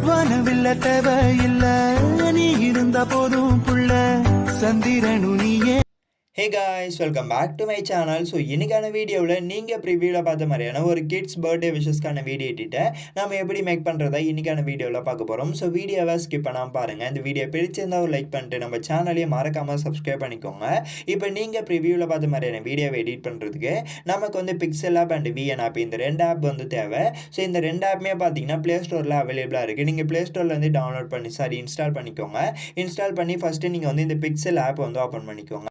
வானவில்ல தேவையில்ல நீ இருந்த போதும் புள்ள சந்திரனு நீயே. Hey guys, welcome back to my channel. So இன்றைக்கான வீடியோவில் நீங்கள் ப்ரிவியூவில் பார்த்த மாதிரியான ஒரு கிட்ஸ் பர்த்டே விஷஸ்க்கான வீடியோ எட்டிட்டு நம்ம எப்படி மேக் பண்ணுறதா இன்றைக்கான வீடியோவில் பார்க்க போகிறோம். ஸோ வீடியோவை ஸ்கிப் பண்ணாமல் பாருங்கள். இந்த வீடியோ பிடிச்சிருந்தா ஒரு லைக் பண்ணிட்டு நம்ம சேனலையும் மறக்காமல் சப்ஸ்கிரைப் பண்ணிக்கோங்க. இப்போ நீங்கள் ப்ரிவியூவில் பார்த்த மாதிரியான வீடியோவை எடிட் பண்ணுறதுக்கு நமக்கு வந்து pixel app and VN app இந்த ரெண்டு ஆப் வந்து தேவை. ஸோ இந்த ரெண்டு ஆப்புமே பார்த்தீங்கன்னா ப்ளே ஸ்டோரில் அவைலபிளாக இருக்குது. நீங்கள் ப்ளே ஸ்டோரில் வந்து டவுன்லோட் பண்ணி இன்ஸ்டால் பண்ணிக்கோங்க. இன்ஸ்டால் பண்ணி ஃபஸ்ட்டு நீங்கள் வந்து இந்த பிக்சல் ஆப் வந்து ஓப்பன் பண்ணிக்கோங்க.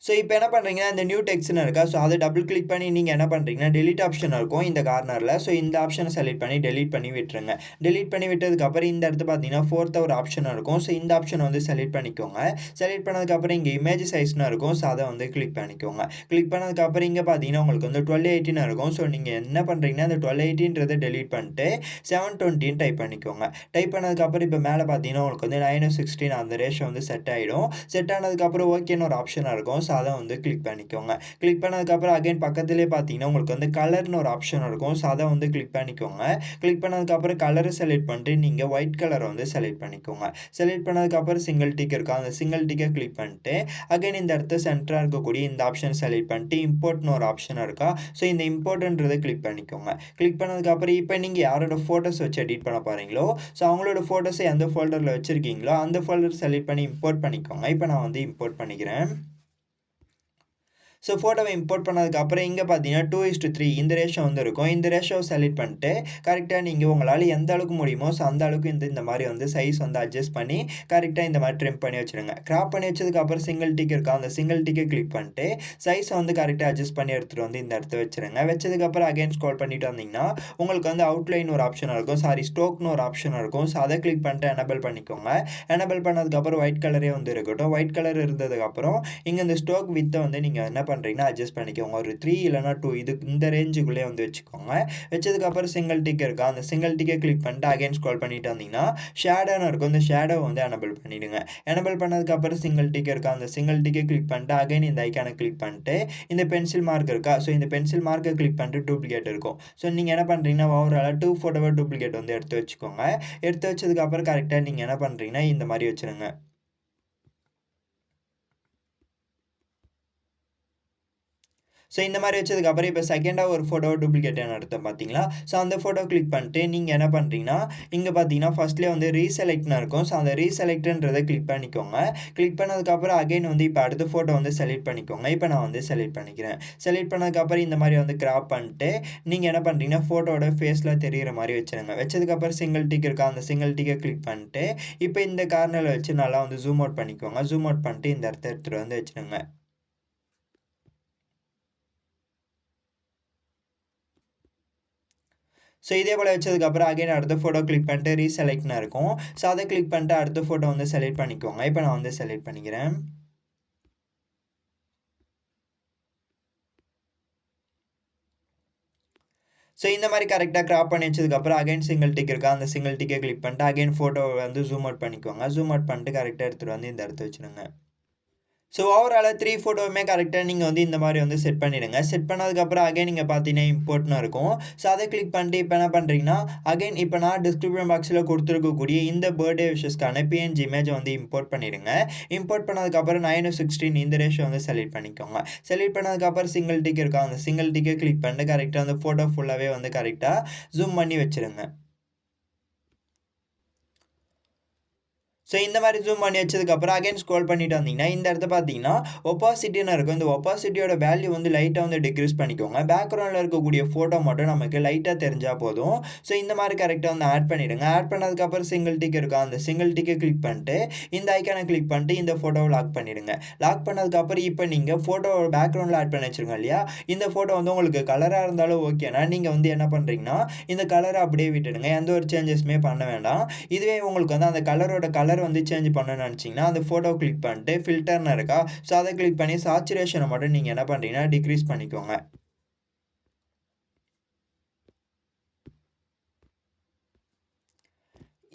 ஸோ இப்போ என்ன பண்ணுறீங்கன்னா இந்த நியூ டெக்ஸ்ட்னு இருக்கா, ஸோ அதை டபுள் கிளிக் பண்ணி நீங்கள் என்ன பண்ணுறீங்கன்னா டெலிட் ஆப்ஷன் இருக்கும் இந்த கார்னரில். ஸோ இந்த ஆப்ஷனை செலக்ட் பண்ணி டெலிட் பண்ணி விட்டுருங்க. டெலிட் பண்ணி விட்டதுக்கப்புறம் இந்த இடத்து பார்த்தீங்கன்னா ஃபோர்த் ஒரு ஆப்ஷன் இருக்கும். ஸோ இந்த ஆப்ஷனை வந்து செலக்ட் பண்ணிக்கோங்க. செலக்ட் பண்ணதுக்கப்புறம் இங்கே இமேஜ் சைஸ்னு இருக்கும். ஸோ அதை வந்து கிளிக் பண்ணிக்கோங்க. கிளிக் பண்ணதுக்கப்புறம் இங்கே பார்த்தீங்கன்னா உங்களுக்கு வந்து 1280 இருக்கும். ஸோ நீங்கள் என்ன பண்ணுறீங்கன்னா அந்த 1280ன்றதை டெலிட் பண்ணிட்டு 720 டைப் பண்ணிக்கோங்க. டைப் பண்ணதுக்கப்புறம் இப்போ மேலே பார்த்தீங்கன்னா உங்களுக்கு வந்து 9:16 அந்த ரேஷோ வந்து செட் ஆகிடும். செட் ஆனதுக்கப்புறம் ஓகேன்னு ஒரு ஆப்ஷனாக இருக்கும். ஸோ அதை வந்து கிளிக் பண்ணிக்கோங்க. கிளிக் பண்ணதுக்கப்புறம் அகைன் பக்கத்துலேயே பார்த்தீங்கன்னா உங்களுக்கு வந்து கலர்னு ஒரு ஆப்ஷன் இருக்கும். ஸோ அதை வந்து கிளிக் பண்ணிக்கோங்க. கிளிக் பண்ணதுக்கப்புறம் கலரை செலக்ட் பண்ணிட்டு நீங்கள் ஒயிட் கலரை வந்து செலக்ட் பண்ணிக்கோங்க. செலக்ட் பண்ணதுக்கப்புறம் சிங்கிள் டிக் இருக்கும். அந்த சிங்கிள் டிக்கை கிளிக் பண்ணிட்டு அகைன் இந்த இடத்த சென்டராக இருக்கக்கூடிய இந்த ஆப்ஷன் செலக்ட் பண்ணிட்டு இம்போர்ட்னு ஒரு ஆப்ஷன் இருக்கா, ஸோ இந்த இம்போர்ட்ன்றதை கிளிக் பண்ணிக்கோங்க. கிளிக் பண்ணதுக்கப்புறம் இப்போ நீங்கள் யாரோட ஃபோட்டோஸ் வச்சு எடிட் பண்ண போகிறீங்களோ ஸோ அவங்களோட ஃபோட்டோஸை எந்த ஃபோல்டரில் வச்சுருக்கீங்களோ அந்த ஃபோல்டர் செலக்ட் பண்ணி இம்போர்ட் பண்ணிக்கோங்க. இப்போ நான் வந்து இம்போர்ட் பண்ணிக்கிறேன். ஸோ ஃபோட்டோவை இம்போர்ட் பண்ணதுக்கப்புறம் இங்கே பார்த்தீங்கன்னா 2:3 இந்த ரேஷோ வந்து இருக்கும். இந்த ரேஷோவை செலக்ட் பண்ணிட்டு கரெக்டாக நீங்கள் உங்களால் எந்த அளவுக்கு முடியுமோ ஸோ அந்த அளவுக்கு இந்த மாதிரி வந்து சைஸ் வந்து அட்ஜஸ்ட் பண்ணி கரெக்டாக இந்த மாதிரி ட்ரிம் பண்ணி வச்சுருங்க. கிராப் பண்ணி வச்சதுக்கப்புறம் சிங்கிள் டிக் இருக்கா, அந்த சிங்கிள் டிக்கை கிளிக் பண்ணிட்டு சைஸை வந்து கரெக்டாக அட்ஜஸ்ட் பண்ணி எடுத்துகிட்டு வந்து இந்த இடத்த வச்சுருங்க. வச்சதுக்கப்புறம் அகைன் ஸ்க்ரோல் பண்ணிட்டு வந்தீங்கன்னா உங்களுக்கு வந்து அவுட்லைன் ஒரு ஆப்ஷன் இருக்கும், ஸ்ட்ரோக்னு ஒரு ஆப்ஷன் இருக்கும். ஸோ அதை கிளிக் பண்ணிட்டு எனபிள் பண்ணிக்கோங்க. எனபிள் பண்ணதுக்கப்புறம் ஒயிட் கலரே வந்து இருக்கட்டும். ஒயிட் கலர் இருந்ததுக்கப்புறம் இங்கே இந்த ஸ்ட்ரோக் வித்தை வந்து நீங்கள் என்ன பண்ணுறீங்கன்னா அட்ஜஸ்ட் பண்ணிக்கோங்க. ஒரு 3 இல்லைனா 2 இது இந்த ரேஞ்சுக்குள்ளே வந்து வச்சுக்கோங்க. வச்சதுக்கப்புறம் சிங்கிள் டிக் இருக்கா, அந்த சிங்கிள் டிக்கை கிளிக் பண்ணிட்டு அகைன் ஸ்க்ரோல் பண்ணிட்டு வந்தீங்கன்னா ஷேடோன்னு இருக்கும். இந்த ஷேடோ வந்து எனபிள் பண்ணிவிடுங்க. எனபிள் பண்ணதுக்கப்புறம் சிங்கிள் டிக் இருக்கா, அந்த சிங்கிள் டிக்கை கிளிக் பண்ணிட்டு அகைன் இந்த ஐக்கானை கிளிக் பண்ணிட்டு இந்த பென்சில் மார்க் இருக்கா, ஸோ இந்த பென்சில் மார்க்கை கிளிக் பண்ணிட்டு டூப்ளிகேட் இருக்கும். ஸோ நீங்கள் என்ன பண்ணுறீங்கன்னா ஓவராலாக 2 ஃபோட்டோவை டூப்ளிகேட் வந்து எடுத்து வச்சுக்கோங்க. எடுத்து வச்சதுக்கப்புறம் கரெக்டாக நீங்கள் என்ன பண்ணுறீங்கன்னா இந்த மாதிரி வச்சுருங்க. ஸோ இந்த மாதிரி வச்சதுக்கப்புறம் இப்போ செகண்டாக ஒரு ஃபோட்டோ டூப்ளிகேட் எடுத்தோம் பார்த்தீங்களா, ஸோ அந்த ஃபோட்டோ கிளிக் பண்ணிட்டு நீங்கள் என்ன பண்ணுறீங்கன்னா இங்கே பார்த்தீங்கன்னா ஃபஸ்ட்லேயே வந்து ரீசெலக்ட்னு இருக்கும். ஸோ அந்த ரீசெலக்ட்ன்றதை கிளிக் பண்ணிக்கோங்க. கிளிக் பண்ணதுக்கப்புறம் அகைன் வந்து இப்போ அடுத்த ஃபோட்டோ வந்து செலக்ட் பண்ணிக்கோங்க. இப்போ நான் வந்து செலக்ட் பண்ணிக்கிறேன். செலக்ட் பண்ணதுக்கப்புறம் இந்த மாதிரி வந்து கிராப் பண்ணிட்டு நீங்கள் என்ன பண்ணுறீங்கன்னா ஃபோட்டோட ஃபேஸில் தெரிகிற மாதிரி வச்சுருங்க. வச்சதுக்கப்புறம் சிங்கிள் டிக் இருக்கா, அந்த சிங்கிள் டிக்கை கிளிக் பண்ணிட்டு இப்போ இந்த கார்னரில் வச்சு நல்லா வந்து ஜூம் அவுட் பண்ணிக்கோங்க. ஜூம் அவுட் பண்ணிட்டு இந்த இடத்த எடுத்துகிட்டு வந்து வச்சுருங்க. ஸோ இதே போல் வச்சதுக்கப்புறம் அகைன் அடுத்த ஃபோட்டோ கிளிக் பண்ணிட்டு ரீசெலக்ட்னு இருக்கும். ஸோ அதை கிளிக் பண்ணிட்டு அடுத்த ஃபோட்டோ வந்து செலக்ட் பண்ணிக்கோங்க. இப்போ நான் வந்து செலக்ட் பண்ணிக்கிறேன். ஸோ இந்த மாதிரி கரெக்டாக கிராப் பண்ணி வச்சதுக்கப்புறம் அகைன் சிங்கிள் டிக் இருக்கா, அந்த சிங்கிள் டிக்கை கிளிக் பண்ணிட்டு அகைன் ஃபோட்டோவை வந்து ஜூம் அவுட் பண்ணிக்கோங்க. ஜூம் அவுட் பண்ணிட்டு கரெக்டாக எடுத்துகிட்டு வந்து இந்த இடத்த வச்சுருங்க. ஸோ ஓவராலாக 3 ஃபோட்டோவுமே கரெக்டாக நீங்கள் வந்து இந்த மாதிரி வந்து செட் பண்ணிவிடுங்க. செட் பண்ணதுக்கப்புறம் அகைன் நீங்கள் பார்த்தீங்கன்னா இம்போர்ட்னு இருக்கும். ஸோ அதை கிளிக் பண்ணிட்டு இப்போ என்ன பண்ணுறீங்கன்னா அகைன் இப்போ நான் டிஸ்கிரிப்ஷன் பாக்ஸில் கொடுத்துருக்கக்கூடிய இந்த பர்த்டே விஷஸ்க்கான பிஎன்ஜி இமேஜை வந்து இம்போர்ட் பண்ணிடுங்க. இம்போர்ட் பண்ணதுக்கப்புறம் 9:16 இந்த ரேஷோ வந்து செலக்ட் பண்ணிக்கோங்க. செலக்ட் பண்ணதுக்கப்புறம் சிங்கிள் டிக் இருக்கா, அந்த சிங்கிள் டிக்கை கிளிக் பண்ணிட்டு கரெக்டாக அந்த ஃபோட்டோ ஃபுல்லாகவே வந்து கரெக்டாக ஜூம் பண்ணி வச்சுருங்க. ஸோ இந்த மாதிரி ஜூம் பண்ணி வச்சதுக்கப்புறம் அகைன் ஸ்க்ரோல் பண்ணிட்டு வந்தீங்கன்னா இந்த இடத்த பார்த்தீங்கன்னா ஒப்பாசிட்டின்னு இருக்கும். இந்த ஒப்பாசிட்டியோட வேல்யூ வந்து லைட்டாக வந்து டிக்ரீஸ் பண்ணிக்கோங்க. பேக்ரவுண்டில் இருக்கக்கூடிய ஃபோட்டோ மட்டும் நமக்கு லைட்டாக தெரிஞ்சால் போதும். ஸோ இந்த மாதிரி கரெக்டாக வந்து ஆட் பண்ணிவிடுங்க. ஆட் பண்ணதுக்கப்புறம் சிங்கிள் டிக் இருக்கும், அந்த சிங்கிள் டிக்கை கிளிக் பண்ணிட்டு இந்த ஐக்கானை கிளிக் பண்ணிட்டு இந்த ஃபோட்டோவை லாக் பண்ணிவிடுங்க. லாக் பண்ணதுக்கப்புறம் இப்போ நீங்கள் ஃபோட்டோ பேக்ரவுண்டில் ஆட் பண்ணி வச்சுருங்க இல்லையா, இந்த ஃபோட்டோ வந்து உங்களுக்கு கலராக இருந்தாலும் ஓகேனா நீங்கள் வந்து என்ன பண்ணுறீங்கன்னா இந்த கலரை அப்படியே விட்டுடுங்க. எந்த ஒரு சேஞ்சஸுமே பண்ண வேண்டாம். இதுவே உங்களுக்கு வந்து அந்த கலர் வந்து சேஞ்ச் பண்ணணும்னு நினச்சிங்கன்னா அந்த ஃபோட்டோ கிளிக் பண்ணிட்டு ஃபில்டர்னு இருக்கா, ஸோ அதை கிளிக் பண்ணி சாச்சுரேஷனை மட்டும் நீங்கள் என்ன பண்ணுறீங்கன்னா டிக்ரீஸ் பண்ணிக்கோங்க.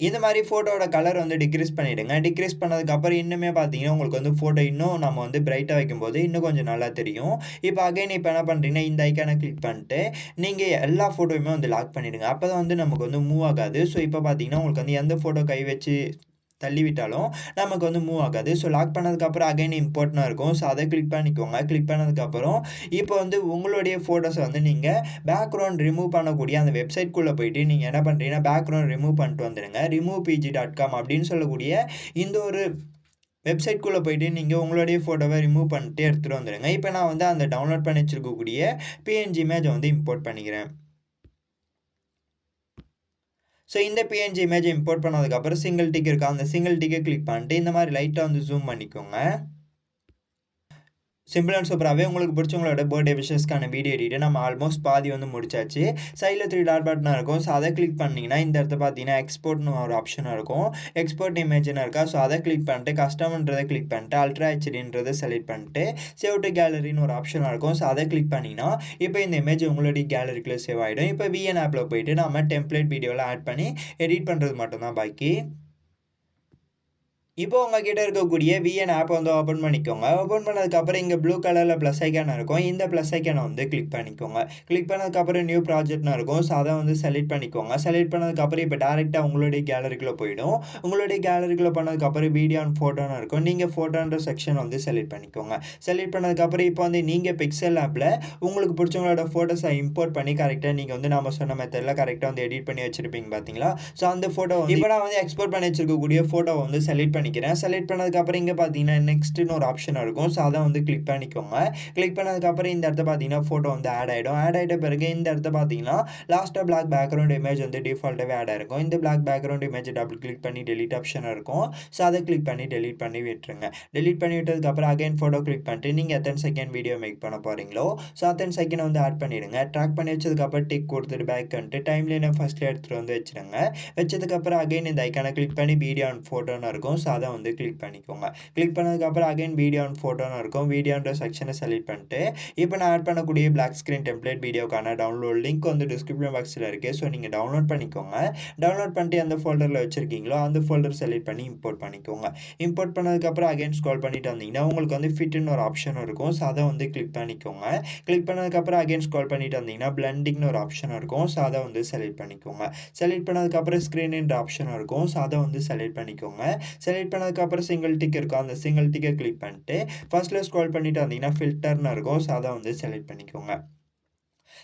இந்த மாதிரி ஃபோட்டோவோட கலர் வந்து டிக்ரீஸ் பண்ணிவிடுங்க. டிக்ரீஸ் பண்ணதுக்கப்புறம் இன்னுமே பார்த்தீங்கன்னா, உங்களுக்கு வந்து ஃபோட்டோ இன்னும் நம்ம வந்து பிரைட்டாக வைக்கும்போது இன்னும் கொஞ்சம் நல்லா தெரியும். இப்போ என்ன பண்ணுறீங்கன்னா, இந்த ஐக்கானை கிளிக் பண்ணிட்டு, நீங்கள் எல்லா ஃபோட்டோவுமே வந்து லாக் பண்ணிவிடுங்க. அப்போ தான் வந்து நமக்கு வந்து மூவ் ஆகாது. ஸோ இப்போ பார்த்தீங்கன்னா, உங்களுக்கு வந்து எந்த ஃபோட்டோ கை வச்சு தள்ளி விட்டாலும் நமக்கு வந்து மூவ் ஆகாது. ஸோ லாக் பண்ணதுக்கப்புறம் இம்போர்ட்னா இருக்கும். ஸோ அதை கிளிக் பண்ணிக்கோங்க. கிளிக் பண்ணதுக்கப்புறம் இப்போ வந்து உங்களுடைய ஃபோட்டோஸை வந்து நீங்கள் பேக்ரவுண்ட் ரிமூவ் பண்ணக்கூடிய அந்த வெப்சைட்குள்ளே போயிட்டு நீங்கள் என்ன பண்ணுறீங்கன்னா, பேக்ரவுண்ட் ரிமூவ் பண்ணிட்டு வந்துடுங்க. removepg.com அப்படின்னு சொல்லக்கூடிய இந்த ஒரு வெப்சைட்குள்ளே போயிட்டு நீங்கள் உங்களுடைய ஃபோட்டோவை ரிமூவ் பண்ணிட்டு எடுத்துகிட்டு வந்துடுங்க. இப்போ நான் வந்து அந்த டவுன்லோட் பண்ணி வச்சிருக்கக்கூடிய PNG இமேஜை வந்து இம்போர்ட் பண்ணிக்கிறேன். ஸோ இந்த PNG இமேஜை இம்போர்ட் பண்ணதுக்கப்புறம் சிங்கிள் டிக் இருக்கா, அந்த சிங்கிள் டிக்கை கிளிக் பண்ணிட்டு இந்த மாதிரி லைட்டாக வந்து ஜூம் பண்ணிக்கோங்க. சிம்பிள் அண்ட் சூப்பராகவே உங்களுக்கு பிடிச்சவங்களோட பர்த்டே விஷஸ்க்கான வீடியோ எடிட்டை நம்ம ஆல்மோஸ்ட் பாதி வந்து முடிச்சாச்சு. சைடில் 3 டாட் பட்டனாக இருக்கும். ஸோ அதை கிளிக் பண்ணிங்கன்னா இந்த இடத்த பார்த்தீங்கன்னா எக்ஸ்போர்ட்னு ஒரு ஆப்ஷனாக இருக்கும். எக்ஸ்போர்ட் இமேஜ்னு இருக்கா. ஸோ அதை கிளிக் பண்ணிட்டு கஸ்டம்ன்றதை கிளிக் பண்ணிட்டு அல்ட்ரா ஹெச்டின்றதை செலக்ட் பண்ணிட்டு சேவ் டு கேலரின்னு ஒரு ஆப்ஷனாக இருக்கும். ஸோ அதை கிளிக் பண்ணிங்கன்னா இப்போ இந்த இமேஜ் உங்களுடைய கேலரிக்குள்ளே சேவ் ஆகிடும். இப்போ VN ஆப்பில் போயிட்டு நம்ம டெம்ப்ளேட் வீடியோவில் ஆட் பண்ணி எடிட் பண்ணுறது மட்டும்தான் பாக்கி. இப்போ உங்ககிட்ட இருக்கக்கூடிய VN ஆப் வந்து ஓப்பன் பண்ணிக்கோங்க. ஓப்பன் பண்ணதுக்கப்புறம் இங்கே ப்ளூ கலரில் ப்ளஸ் ஐக்கான் இருக்கும். இந்த ப்ளஸ் ஐக்கானை வந்து கிளிக் பண்ணிக்கோங்க. கிளிக் பண்ணதுக்கப்புறம் நியூ ப்ராஜெக்ட்னு இருக்கும். ஸோ அதை வந்து செலக்ட் பண்ணிக்கோங்க. செலக்ட் பண்ணதுக்கப்புறம் இப்போ டேரெக்டாக உங்களுடைய கேலரிக்குள்ளே போயிடும். உங்களுடைய கேலரிக்குள்ளே பண்ணதுக்கப்புறம் வீடியோ அண்ட் ஃபோட்டோன்னு இருக்கும். நீங்கள் ஃபோட்டோன்ற செக்ஷன் வந்து செலக்ட் பண்ணிக்கோங்க. செலக்ட் பண்ணதுக்கப்புறம் இப்போ வந்து நீங்கள் பிக்சல் ஆப்பில் உங்களுக்கு பிடிச்சவங்களோட ஃபோட்டோஸை இம்போர்ட் பண்ணி கரெக்டாக நீங்கள் வந்து நம்ம சொன்ன மெத்தடில் கரெக்டாக வந்து எடிட் பண்ணி வச்சுருப்பீங்க பார்த்தீங்களா. ஸோ அந்த ஃபோட்டோ வந்து இப்போ நான் வந்து எக்ஸ்போர்ட் பண்ணி வச்சிருக்கக்கூடிய ஃபோட்டோவை வந்து செலக்ட் பண்ணிக்கிறேன். செலக்ட் பண்ணதுக்கப்புறம் இங்கே பார்த்தீங்கன்னா நெக்ஸ்ட்னு ஒரு ஆப்ஷன் இருக்கும். ஸோ அதை வந்து கிளிக் பண்ணிக்கோங்க. கிளிக் பண்ணதுக்கப்புறம் இந்த இடத்த பார்த்தீங்கன்னா ஃபோட்டோ வந்து ஆட் ஆகிடும். ஆட் ஆகிட்ட பிறகு இந்த இடத்த பார்த்தீங்கன்னா லாஸ்ட்டாக பிளாக் பேக்ரவுண்ட் இமேஜ் வந்து டிஃபால்ட்டாகவே ஆட் ஆகிருக்கும். இந்த black background image double click பண்ணி டெலிட் ஆப்ஷன் இருக்கும். ஸோ அதை கிளிக் பண்ணி டெலிட் பண்ணி விட்டுருங்க. டெலிட் பண்ணி விட்டதுக்கப்புறம் அகைன் ஃபோட்டோ கிளிக் பண்ணிட்டு நீங்கள் எத்தனை செகண்ட் வீடியோ மேக் பண்ண போகிறீங்களோ ஸோ அத்தனை செகண்ட் வந்து ஆட் பண்ணிவிடுங்க. ட்ராக் பண்ணி வச்சதுக்கப்புறம் டிக் கொடுத்துட்டு பேக் பண்ணிட்டு டைம்லைனை ஃபஸ்ட்டில் எடுத்துகிட்டு வந்து வச்சுருங்க. வச்சதுக்கப்புறம் அகைன் இந்த ஐக்கானை கிளிக் பண்ணி வீடியோ அண்ட் ஃபோட்டோன்னு இருக்கும். ஸோ அதை வந்து கிளிக் பண்ணிக்கோங்க. கிளிக் பண்ணதுக்கப்புறம் அகைன் வீடியோ அண்ட் ஃபோட்டோன்னு இருக்கும். வீடியோன்ற செக்ஷனை செலக்ட் பண்ணிட்டு இப்போ நான் ஆட் பண்ணக்கூடிய பிளாக் ஸ்க்ரீன் டெம்ப்ளேட் வீடியோக்கான டவுன்லோட் லிங்க் வந்து டிஸ்கிரிப்ஷன் பாக்ஸில் இருக்குது. ஸோ நீங்கள் டவுன்லோட் பண்ணிக்கோங்க. டவுன்லோட் பண்ணிட்டு எந்த ஃபோல்டரில் வச்சுருக்கீங்களோ அந்த ஃபோல்டர் செலக்ட் பண்ணி இம்போர்ட் பண்ணிக்கோங்க. இம்போர்ட் பண்ணதுக்கப்புறம் அகைன் ஸ்க்ரோல் பண்ணிட்டு வந்தீங்கன்னா உங்களுக்கு வந்து ஃபிட்னு ஒரு ஆப்ஷன் இருக்கும். ஸோ அதை வந்து கிளிக் பண்ணிக்கோங்க. கிளிக் பண்ணதுக்கப்புறம் அகைன் ஸ்க்ரோல் பண்ணிட்டு வந்தீங்கன்னா பிளண்டிங்னு ஒரு ஆப்ஷன் இருக்கும். ஸோ அதை வந்து செலக்ட் பண்ணிக்கோங்க. செலக்ட் பண்ணதுக்கப்புறம் ஸ்க்ரீன்ன்ற ஆப்ஷன் இருக்கும். ஸோ அதை வந்து செலக்ட் பண்ணிக்கோங்க. செலக்ட் பண்ணதுக்கப்புறம் சிங்கிள் டிக் இருக்கும். அந்த சிங்கிள் டிக்கை கிளிக் பண்ணிட்டு ஃபர்ஸ்ட்டில் ஸ்க்ரோல் பண்ணிட்டு வந்தீங்கன்னா ஃபில்டர்னு இருக்கும். ஸோ அதை வந்து செலக்ட் பண்ணிக்கோங்க.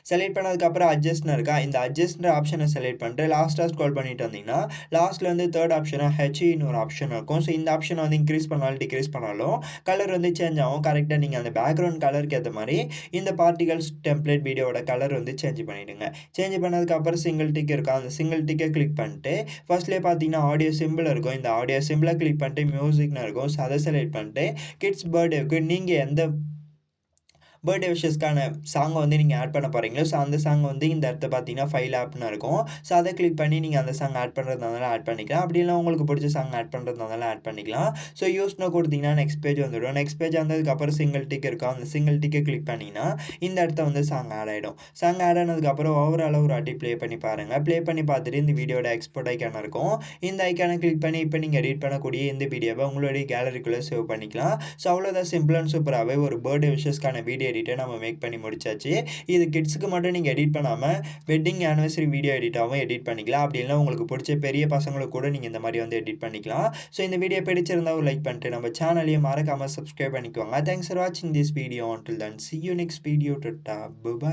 செலக்ட் பண்ணதுக்கப்புறம் அட்ஜஸ்ட்னு இருக்கா. இந்த அட்ஜஸ்ட்ன்ற ஆப்ஷனை செலக்ட் பண்ணிட்டு லாஸ்ட்டாக ஸ்க்ரோல் பண்ணிட்டு வந்தீங்கன்னா லாஸ்ட்டில் வந்து தேர்ட் ஆப்ஷனாக HEன்னு ஒரு ஆப்ஷன் இருக்கும். ஸோ இந்த ஆப்ஷனை வந்து இன்க்ரீஸ் பண்ணாலும் டிக்ரீஸ் பண்ணாலும் கலர் வந்து சேஞ்ச் ஆகும். கரெக்டாக நீங்கள் அந்த பேக்ரவுண்ட் கலருக்கு ஏற்ற மாதிரி இந்த பார்ட்டிகல்ஸ் டெம்ப்ளேட் வீடியோட கலர் வந்து சேஞ்ச் பண்ணிவிடுங்க. சேஞ்ச் பண்ணதுக்கப்புறம் சிங்கிள் டிக் இருக்கா. அந்த சிங்கிள் டிக்கை கிளிக் பண்ணிட்டு ஃபர்ஸ்ட்லேயே பார்த்தீங்கன்னா ஆடியோ சிம்பிள் இருக்கும். இந்த ஆடியோ சிம்பிளை கிளிக் பண்ணிட்டு மியூசிக்னு இருக்கும். ஸோ அதை செலக்ட் பண்ணிட்டு கிட்ஸ் பர்த்டேவுக்கு நீங்கள் எந்த பர்த்டே விஷஸ்க்கான சாங்கை வந்து நீங்கள் ஆட் பண்ண போகிறீங்களோ ஸோ அந்த சாங் வந்து இந்த இடத்த பார்த்தீங்கன்னா ஃபைல் ஆப்னு இருக்கும். ஸோ அதை கிளிக் பண்ணி நீங்கள் அந்த சாங் ஆட் பண்ணுறதுனால ஆட் பண்ணிக்கலாம். அப்படி இல்லை உங்களுக்கு பிடிச்ச சாங் ஆட் பண்ணுறதுனால ஆட் பண்ணிக்கலாம். ஸோ யூஸ்னு கொடுத்தீங்கன்னா நெக்ஸ்ட் பேஜ் வந்துடும். நெக்ஸ்ட் பேஜ் வந்ததுக்கப்புறம் சிங்கிள் டிக் இருக்கும். அந்த சிங்கிள் டிக்கை கிளிக் பண்ணிங்கன்னா இந்த இடத்த வந்து சாங் ஆட் ஆகிடும். சாங் ஆட் ஆனதுக்கப்புறம் ஓவராலாக ஒரு வாட்டி ப்ளே பண்ணி பாருங்கள். ப்ளே பண்ணி பார்த்துட்டு இந்த வீடியோட எக்ஸ்போர்ட் ஐக்கான இருக்கும். இந்த ஐக்கானை கிளிக் பண்ணி இப்போ நீங்கள் எடிட் பண்ணக்கூடிய இந்த வீடியோவை உங்களுடைய கேலரிக்குள்ளே சேவ் பண்ணிக்கலாம். ஸோ அவ்வளோதான் சிம்பிள் அண்ட் சூப்பராகவே ஒரு பர்த்டே விஷஸ்க்கான வீடியோ எடிட்டை நம்ம மேக் பண்ணி முடிச்சாச்சு. இது கிட்ஸுக்கு மட்டும் நீங்கள் எடிட் பண்ணாமல் வெட்டிங் ஆனிவர்சரி வீடியோ எடிட்டாகவும் எடிட் பண்ணிக்கலாம். அப்படி இல்லை உங்களுக்கு பிடிச்ச பெரிய பசங்களுக்கு கூட நீங்கள் இந்த மாதிரி வந்து எடிட் பண்ணிக்கலாம். ஸோ இந்த வீடியோ பிடிச்சிருந்தா ஒரு லைக் பண்ணிட்டு நம்ம சேனலையும் மறக்காமல் சப்ஸ்கிரைப் பண்ணிக்கோங்க. தேங்க்ஸ் ஃபார் வாட்சிங் this video. until then see you next video. Bye bye.